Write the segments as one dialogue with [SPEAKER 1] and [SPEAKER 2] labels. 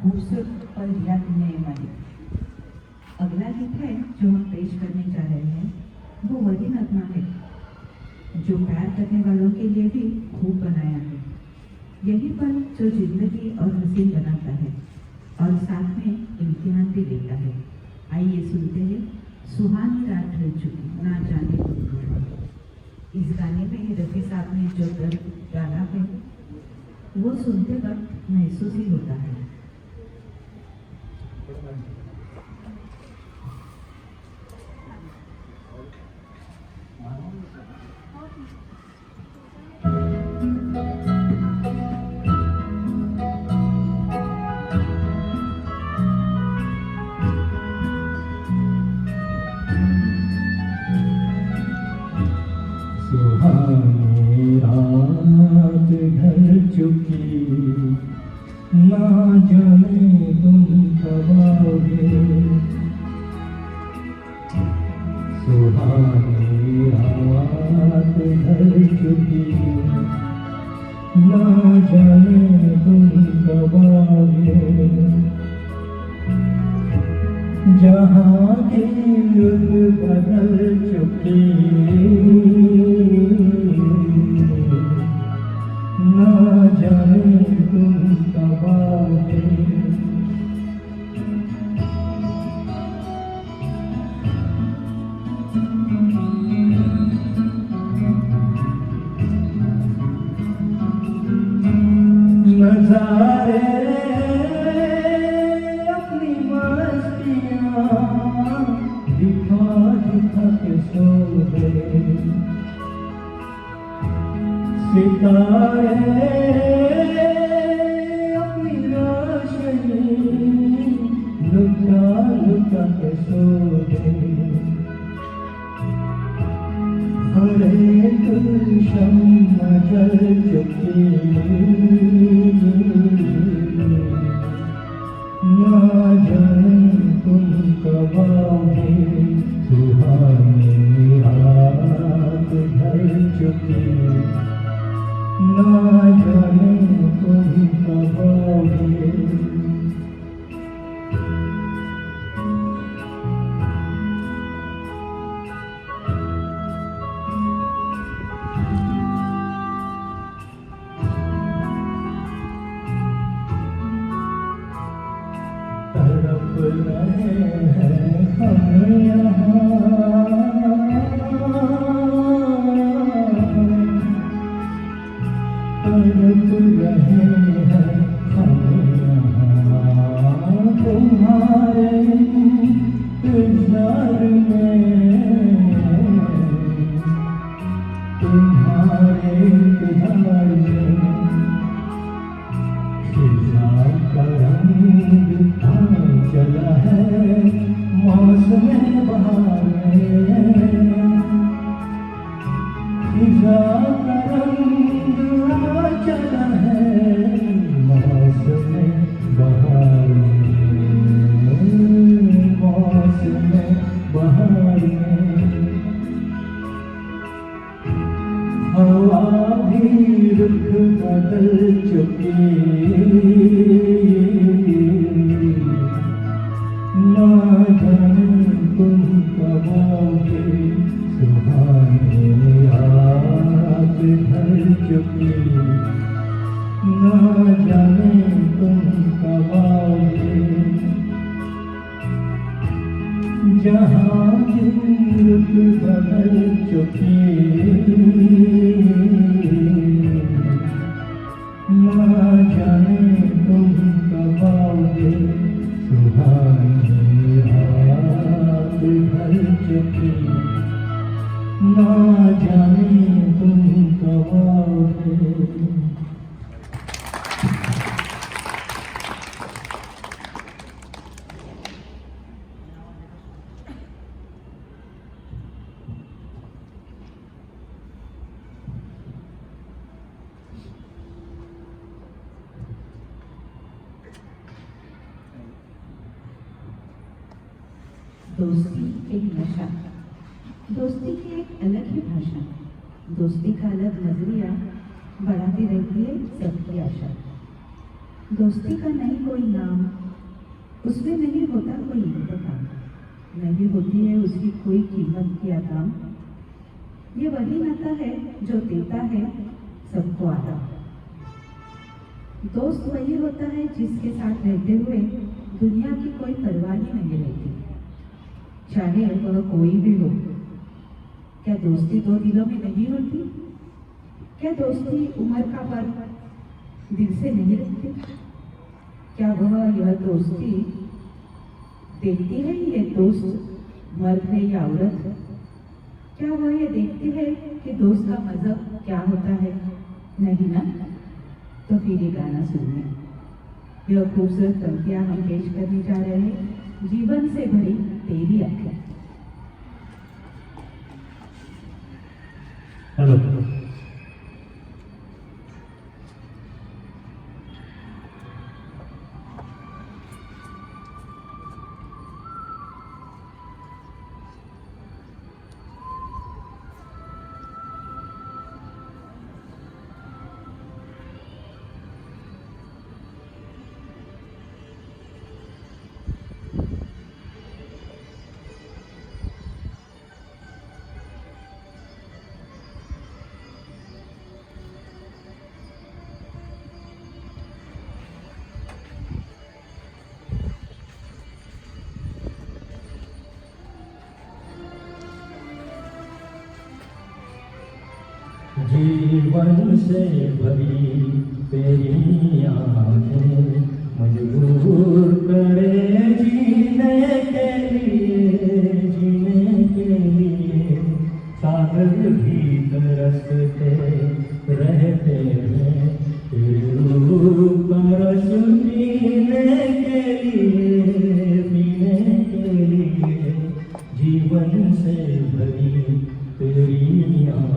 [SPEAKER 1] खूबसूरत पल दिया तुमने मालिक। अगला गीत है जो हम पेश करने जा रहे हैं, वो वही नगमा है जो प्यार करने वालों के लिए भी खूब बनाया है। यही पल जो जिंदगी और हसीन बनाता है और साथ में इम्तिहान भी देता है। आइए सुनते हैं सुहानी रात ढल चुकी ना जाने कब। इस गाने में रफी साहब ने जो दर्द डाला है वो सुनते वक्त महसूस ही होता है।
[SPEAKER 2] सुहानी रात ढल चुकी ना जाने तुम कब आओगे। सुहानी रात ढल चुकी ना जाने तुम कब आओगे। जहाँ की रुत बदल चुकी ना जाने तुम कब आओगे। नजारे अपनी मस्तियाँ दिखा दिखा के सो गए। सितारे अपनी रोशनी लुटा लुटा के सो गए। हर एक शम्मा जल चुकी ना जाने तुम कब आओगे। सुहानी रात ढल चुकी ना जाने तुम कब आओगे। तड़प रहे हैं हम यहाँ, तड़प रहे हैं हम यहाँ तुम्हारे इंतजार में, तुम्हारे इंतजार में। खिजा का रंग चला है मौसम बहार में। खिजा का रंग चला है मौसम बहार में, मौसम बहार में। हवा भी रुख बदल चुकी ना जाने तुम कब आओगे। सुहानी रात ढल चुकी ना जाने तुम कब आओगे। जहाँ की रुत बदल चुकी ना जाने तुम कब आओगे। सुहानी रात ढल चुकी ना जाने तुम कब आओगे।
[SPEAKER 1] दोस्ती एक नशा, दोस्ती की एक अलग ही भाषा, दोस्ती का अलग नजरिया बढ़ाती रहती है सबकी आशा। दोस्ती का नहीं कोई नाम, उसमें नहीं होता कोई इंतकाम, नहीं होती है उसकी कोई कीमत या दाम। ये वही नाता है जो देता है सबको आराम। दोस्त वही होता है जिसके साथ रहते हुए दुनिया की कोई परवाह ही नहीं रहती, चाहे वह कोई भी हो। क्या दोस्ती दो दिलों में नहीं होती? क्या दोस्ती उम्र का फर्क दिल से नहीं रखती? क्या वह यह दोस्ती देखती है ये दोस्त मर्द है या औरत? क्या वह ये देखती है कि दोस्त का मजहब क्या होता है? नहीं ना? तो फिर ये गाना सुनिए। यह खूबसूरत पंक्तियां हम पेश करने जा रहे हैं, जीवन से भरी तेरी आंखें।
[SPEAKER 2] हेलो। जीवन से भरी तेरी आंखें मजबूर करे जीने के लिए। सागर भी तरसते रहते हैं तेरे रूप का रस पीने के लिए। जीवन से भरी तेरी आंखें।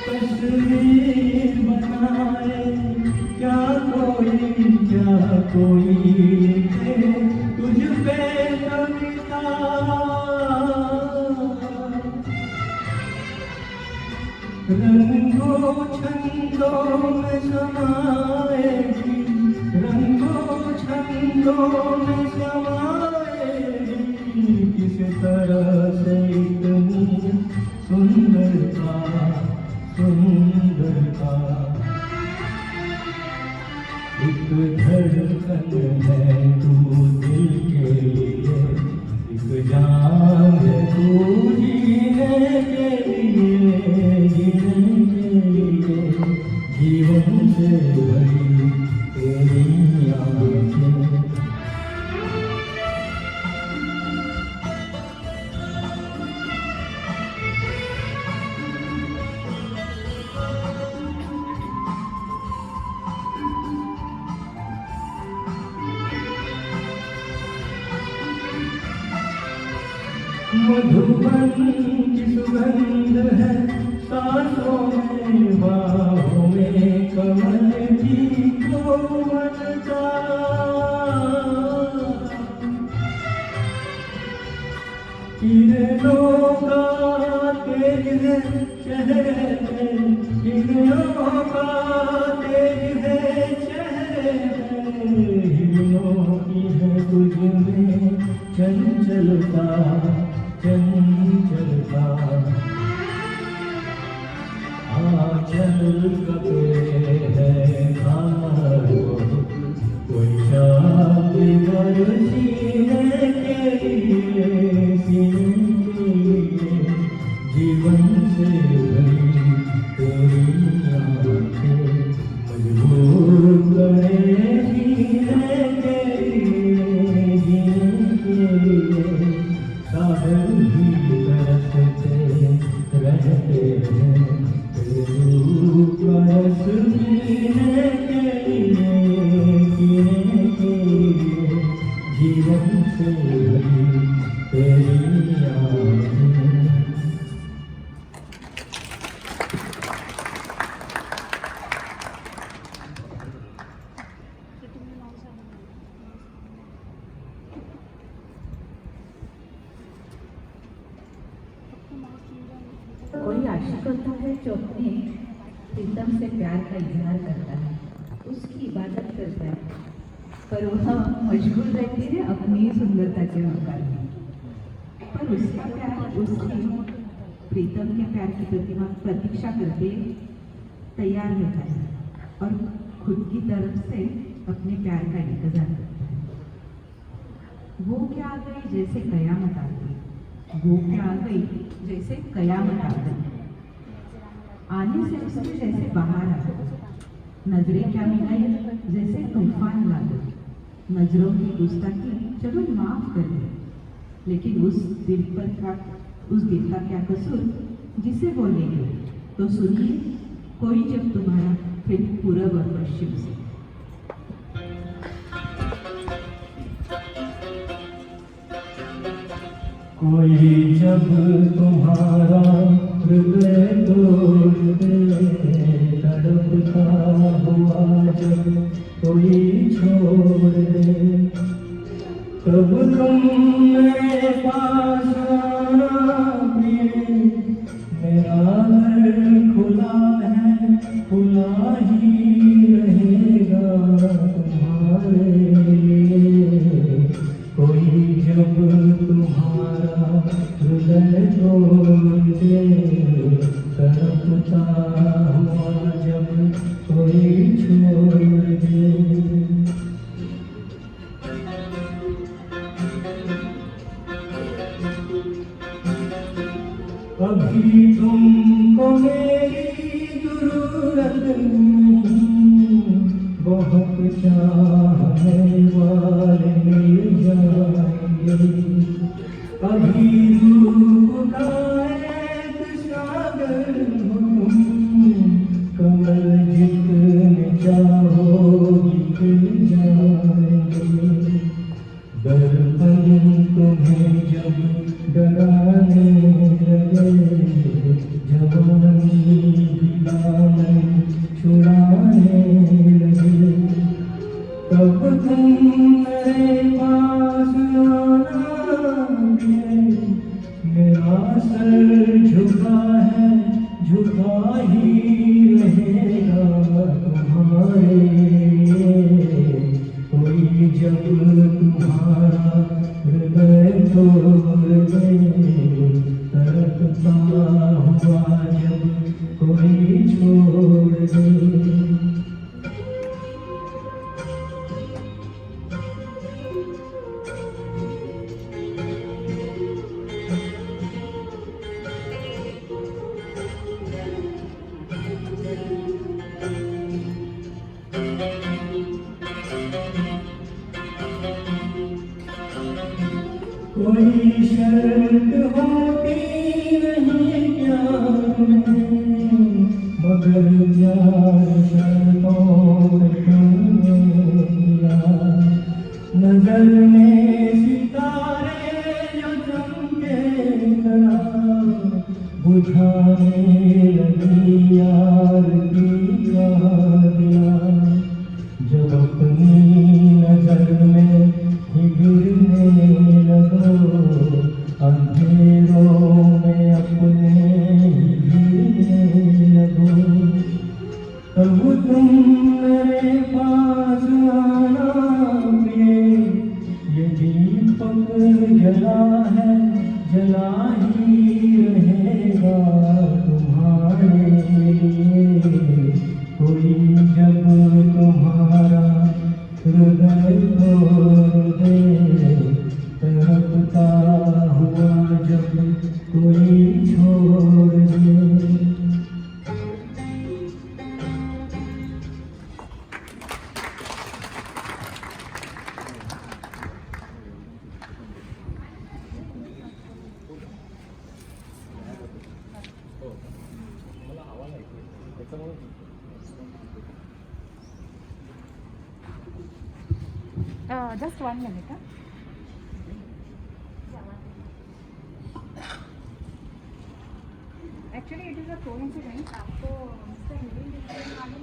[SPEAKER 2] तस्वीर बनाए क्या कोई लिखे तुझ पे कविता। रंगों छंदों में समाएगी, रंगों छंदों में समाएगी। किस तरह से इतनी सुंदरता एक धड़कन है तू दिल के लिए, एक जान है तू जीने के लिए। जीवन से भरी तेरी आंखें। मधुबन की सुगंध है सांसों में, बाहों में कमल की कोमलता। किरणों का तेज है चेहरे पे, किरणों का तेज है चेहरे पे। हिरणों की है तुझ में चंचलता। आंचल कपड़े है कोई शादी सीने के लिए। जीवन से भरी तेरी आंखें मजबूर करे जीने के लिए। सागर भी तरसते रहते हैं तेरे रूप का रस पीने के लिए। जीवन
[SPEAKER 1] कोई आशिक होता है जो अपने प्रीतम से प्यार का इजहार करता है, उसकी इबादत करता है, पर वह मशगूल रहती है अपनी सुंदरता के मकान में। पर उसका प्यार उसकी प्रीतम के प्यार की प्रतीक्षा करके तैयार होता है और खुद की तरफ से अपने प्यार का इंतजार करता है। वो क्या आ गई जैसे कयामत आ गई, वो क्या आ गई जैसे कयामत आ गई, आने से उसके जैसे बाहर आ गई, नजरें क्या मिलाई जैसे तूफान ला गई, नजरों की गुस्ताखी चलो माफ कर दे, लेकिन उस दिल का क्या कसूर जिसे बोलेंगे। तो सुनिए कोई जब तुम्हारा फिर पूरब और पश्चिम से।
[SPEAKER 2] कोई जब तुम्हारा हृदय तोड़ दे, तड़पता हुआ जब कोई छोड़ दे, तब तुम मेरे पास आना प्रिय, मेरा घर खुला है, खुला ही रहेगा तुम्हारे लिए। कोई जब तुम्हारा हृदय तोड़ दे, तड़पता हुआ जब कोई छोड़ दे। अभी तुमको मेरी जरूरत नहीं, बहुत चाहने वाले मिल जाएंगे। अभी रूप का एक सागर हूँ, कमल जितने चाहो दिख जाएंगे। दर्पण तुम्हें जब डराने लगे, जवानी भी दामन छुड़ाने लगे, तब तुम मेरे पास आना प्रिय, मेरा सर झुका है, झुका ही रहेगा तुम्हारे लिए। कोई जब तुम्हारा हृदय तोड़ दे, तड़पता हुआ जब कोई छोड़ दे। कोई शर्त होती नहीं प्यार में, मगर प्यार शर्तों ने किया। नजर में सितारे जो चमके खड़ा, बुझाने लगी यार की दिया। जब अपनी नजर में ही गिरने लगो, अंधेरों में अपने ही गिरने लगो, तब तुम मेरे पास आना प्रिय। ये दीपक जला है, जला ही रहेगा तुम्हारे लिए। कोई जब तुम्हारा हृदय तोड़ दे, तड़पता हुआ जब कोई छोड़ दे।
[SPEAKER 3] Just 1 minute. Actually, it is a coincidence. आपको Mr. Nidhi Dixit वाले